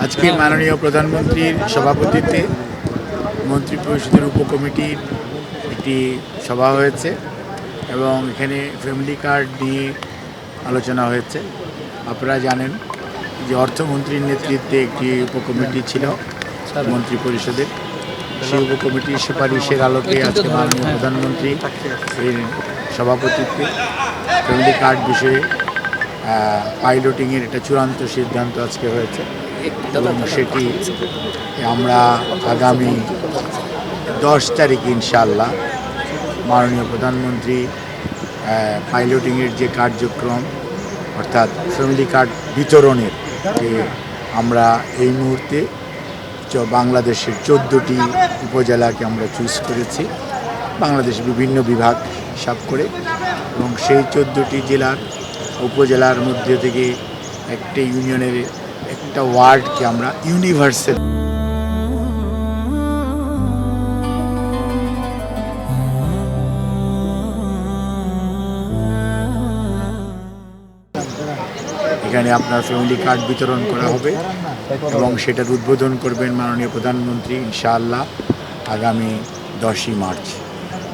আজকে মাননীয় প্রধানমন্ত্রীর সভাপতিত্বে মন্ত্রিপরিষদের উপকমিটির একটি সভা হয়েছে এবং এখানে ফ্যামিলি কার্ড নিয়ে আলোচনা হয়েছে। আপনারা জানেন যে অর্থমন্ত্রীর নেতৃত্বে একটি উপকমিটি ছিল মন্ত্রিপরিষদের, সেই উপকমিটির সুপারিশের আলোকে আজকে মাননীয় প্রধানমন্ত্রী এর সভাপতিত্বে ফ্যামিলি কার্ড বিষয়ে পাইলটিংয়ের একটা চূড়ান্ত সিদ্ধান্ত আজকে হয়েছে এবং সেটি আমরা আগামী 10 তারিখ ইনশাআল্লাহ মাননীয় প্রধানমন্ত্রী পাইলটিংয়ের যে কার্যক্রম অর্থাৎ ফ্যামিলি কার্ড বিতরণের যে আমরা এই মুহূর্তে বাংলাদেশের 14টি উপজেলাকে আমরা চুজ করেছি, বাংলাদেশের বিভিন্ন বিভাগ হিসাব করে, এবং সেই 14টি জেলার উপজেলার মধ্যে থেকে একটা ইউনিয়নের একটা ওয়ার্ডকে আমরা ইউনিভার্সাল এখানে আপনার ফ্যামিলি কার্ড বিতরণ করা হবে এবং সেটার উদ্বোধন করবেন মাননীয় প্রধানমন্ত্রী ইনশাআল্লাহ আগামী 10ই মার্চ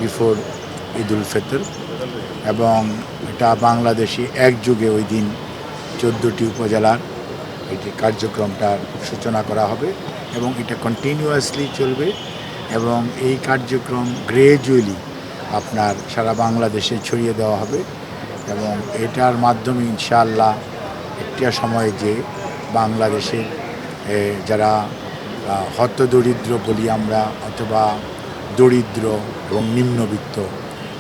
বিফোর ঈদুল ফিতর, এবং এটা বাংলাদেশে একযোগে ওই দিন 14টি উপজেলার এটি কার্যক্রমটার সূচনা করা হবে এবং এটা কন্টিনিউয়াসলি চলবে এবং এই কার্যক্রম গ্রেজুয়ালি আপনার সারা বাংলাদেশে ছড়িয়ে দেওয়া হবে এবং এটার মাধ্যমে ইনশাআল্লাহ একটা সময়ে যে বাংলাদেশের যারা হতদরিদ্র বলি আমরা অথবা দরিদ্র এবং নিম্নবিত্ত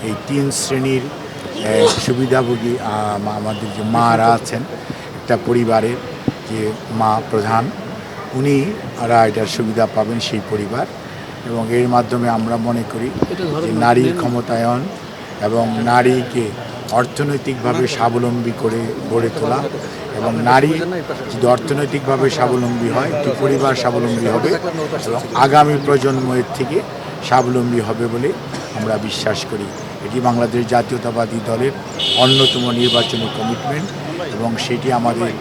এই 3 শ্রেণীর সুবিধাভোগী আমাদের যে মারা আছেন, একটা পরিবারের যে মা প্রধান উনি এটার সুবিধা পাবেন সেই পরিবার, এবং এর মাধ্যমে আমরা মনে করি যে নারীর ক্ষমতায়ন এবং নারীকে অর্থনৈতিকভাবে স্বাবলম্বী করে গড়ে তোলা, এবং নারী যদি অর্থনৈতিকভাবে স্বাবলম্বী হয় একটি পরিবার স্বাবলম্বী হবে এবং আগামী প্রজন্মের থেকে স্বাবলম্বী হবে বলে আমরা বিশ্বাস করি। এটি বাংলাদেশ জাতীয়তাবাদী দলের অন্যতম নির্বাচনী কমিটমেন্ট এবং সেটি আমাদের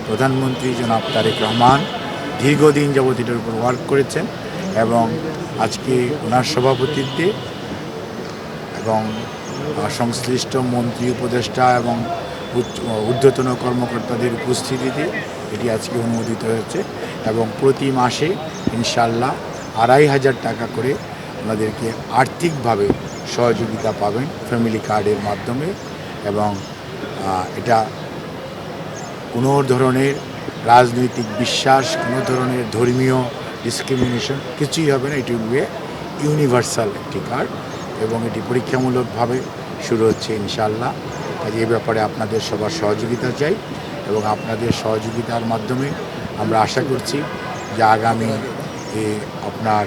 প্রধানমন্ত্রী জনাব তারেক রহমান দীর্ঘদিন যাবৎ এটার উপর ওয়ার্ক করেছেন এবং আজকে ওনার সভাপতিত্বে এবং সংশ্লিষ্ট মন্ত্রী উপদেষ্টা এবং ঊর্ধ্বতন কর্মকর্তাদের উপস্থিতিতে এটি আজকে অনুমোদিত হয়েছে এবং প্রতি মাসে ইনশাআল্লাহ 2500 টাকা করে আমাদেরকে আর্থিকভাবে সহযোগিতা পাবেন ফ্যামিলি কার্ডের মাধ্যমে, এবং এটা কোনো ধরনের রাজনৈতিক বিশ্বাস, কোনো ধরনের ধর্মীয় ডিসক্রিমিনেশন কিছুই হবে না। এটি হবে ইউনিভার্সাল একটি কার্ড এবং এটি পরীক্ষামূলকভাবে শুরু হচ্ছে ইনশাআল্লাহ। কাজে এ ব্যাপারে আপনাদের সবার সহযোগিতা চাই এবং আপনাদের সহযোগিতার মাধ্যমে আমরা আশা করছি যে আগামী আপনার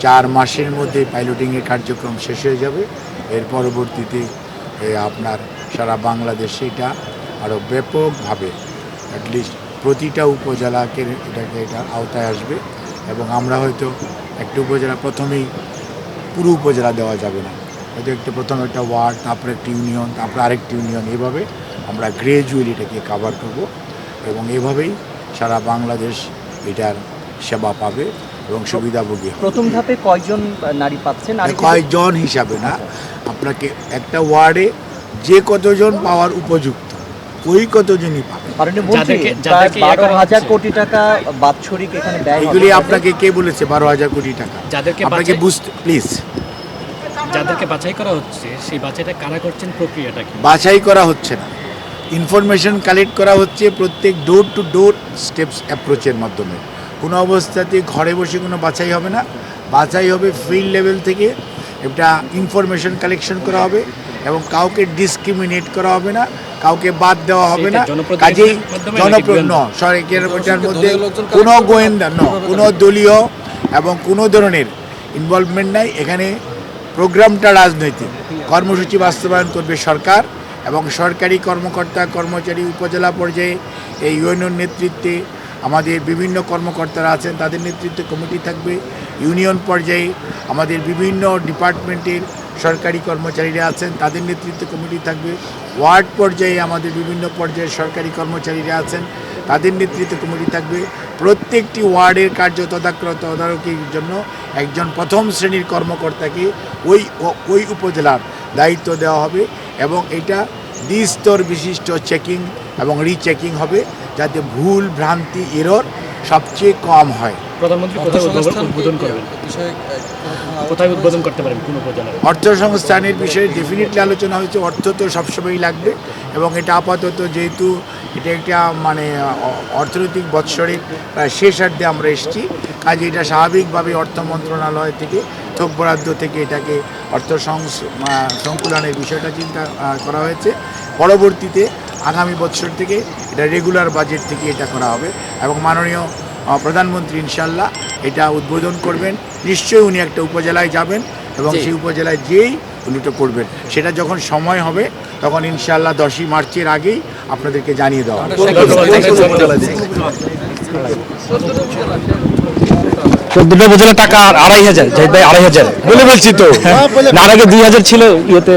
4 মাসের মধ্যে পাইলটিংয়ের কার্যক্রম শেষ হয়ে যাবে। এর পরবর্তীতে আপনার সারা বাংলাদেশে এটা আরও ব্যাপকভাবে অ্যাটলিস্ট প্রতিটা উপজেলাকে এটা আওতায় আসবে এবং আমরা হয়তো একটা উপজেলা প্রথমেই পুরো উপজেলা দেওয়া যাবে না, হয়তো প্রথমে একটা ওয়ার্ড, তারপরে একটা ইউনিয়ন, তারপরে আরেকটি ইউনিয়ন, এভাবে আমরা গ্রেজুয়ালি এটাকে কাভার করব এবং এভাবেই সারা বাংলাদেশ এটার সেবা পাবে এবং সুবিধাভোগী হবে। প্রথম ধাপে কয়জন নারী পাচ্ছেন? কয়জন হিসাবে না, আপনাকে একটা ওয়ার্ডে যে কতজন পাওয়ার উপযুক্ত ওই কতজনই পাবে। 12,000 কোটি টাকা বাৎসরিক এখানে ব্যয়। এগুলি আপনাকে কে বলেছে 12,000 কোটি টাকা? আপনাকে বুঝতে প্লিজ। যাদেরকে বাছাই করা হচ্ছে সেই বাছাইটা কারা করছেন, প্রক্রিয়াটা কি? বাছাই করা হচ্ছে না, ইনফরমেশন কালেক্ট করা হচ্ছে প্রত্যেক ডোর টু ডোর স্টেপস অ্যাপ্রোচের মাধ্যমে। কোনো অবস্থাতে ঘরে বসে কোনো বাছাই হবে না, বাছাই হবে ফিল্ড লেভেল থেকে। একটা ইনফরমেশন কালেকশন করা হবে এবং কাউকে ডিসক্রিমিনেট করা হবে না, কাউকে বাদ দেওয়া হবে না। কাজেই সরকারের মধ্যে কোনো গোয়েন্দা কোনো দলীয় এবং কোনো ধরনের ইনভলভমেন্ট নাই। এখানে প্রোগ্রামটা রাজনৈতিক, কর্মসূচি বাস্তবায়ন করবে সরকার এবং সরকারি কর্মকর্তা কর্মচারী উপজেলা পর্যায়ে এই ইউনিয়ন নেতৃত্বে আমাদের বিভিন্ন কর্মকর্তারা আছেন, তাদের নেতৃত্বে কমিটি থাকবে। ইউনিয়ন পর্যায়ে আমাদের বিভিন্ন ডিপার্টমেন্টের সরকারি কর্মচারীরা আছেন, তাদের নেতৃত্বে কমিটি থাকবে। ওয়ার্ড পর্যায়ে আমাদের বিভিন্ন পর্যায়ের সরকারি কর্মচারীরা আছেন, তাদের নেতৃত্বে কমিটি থাকবে। প্রত্যেকটি ওয়ার্ডের কার্য তদারকির জন্য একজন প্রথম শ্রেণীর কর্মকর্তাকে ওই উপজেলার দায়িত্ব দেওয়া হবে এবং এটা দ্বিস্তর বিশিষ্ট চেকিং এবং রিচেকিং হবে, যাতে ভুল ভ্রান্তি এরর সবচেয়ে কম হয়। প্রধানমন্ত্রী কোথায় উদ্বোধন করবেন, কোথায় উদ্বোধন করতে পারেন কোন উপজেলায়? অর্থ সংস্থানের বিষয়ে ডেফিনেটলি আলোচনা হয়েছে। অর্থ তো সবসময়ই লাগবে এবং এটা আপাতত যেহেতু এটা একটা মানে অর্থনৈতিক বৎসরের প্রায় শেষার্ধে আমরা এসেছি, কাজে এটা স্বাভাবিকভাবে অর্থ মন্ত্রণালয় থেকে থোক বরাদ্দ থেকে এটাকে অর্থ সংকুলনের বিষয়টা চিন্তা করা হয়েছে। পরবর্তীতে আগামী বছর থেকে এটা রেগুলার বাজেট থেকে এটা করা হবে এবং মাননীয় প্রধানমন্ত্রী ইনশাল্লাহ এটা উদ্বোধন করবেন। নিশ্চয়ই উনি একটা উপজেলায় যাবেন এবং সেই উপজেলায় যেই উনি তো করবেন, সেটা যখন সময় হবে তখন ইনশাল্লাহ 10ই মার্চের আগেই আপনাদেরকে জানিয়ে দেওয়া হবে। 14টা উপজেলা টাকা 2500, জাহিদ ভাই 2500 বলে বলছি তো, না আগে 2000 ছিল ইয়েতে।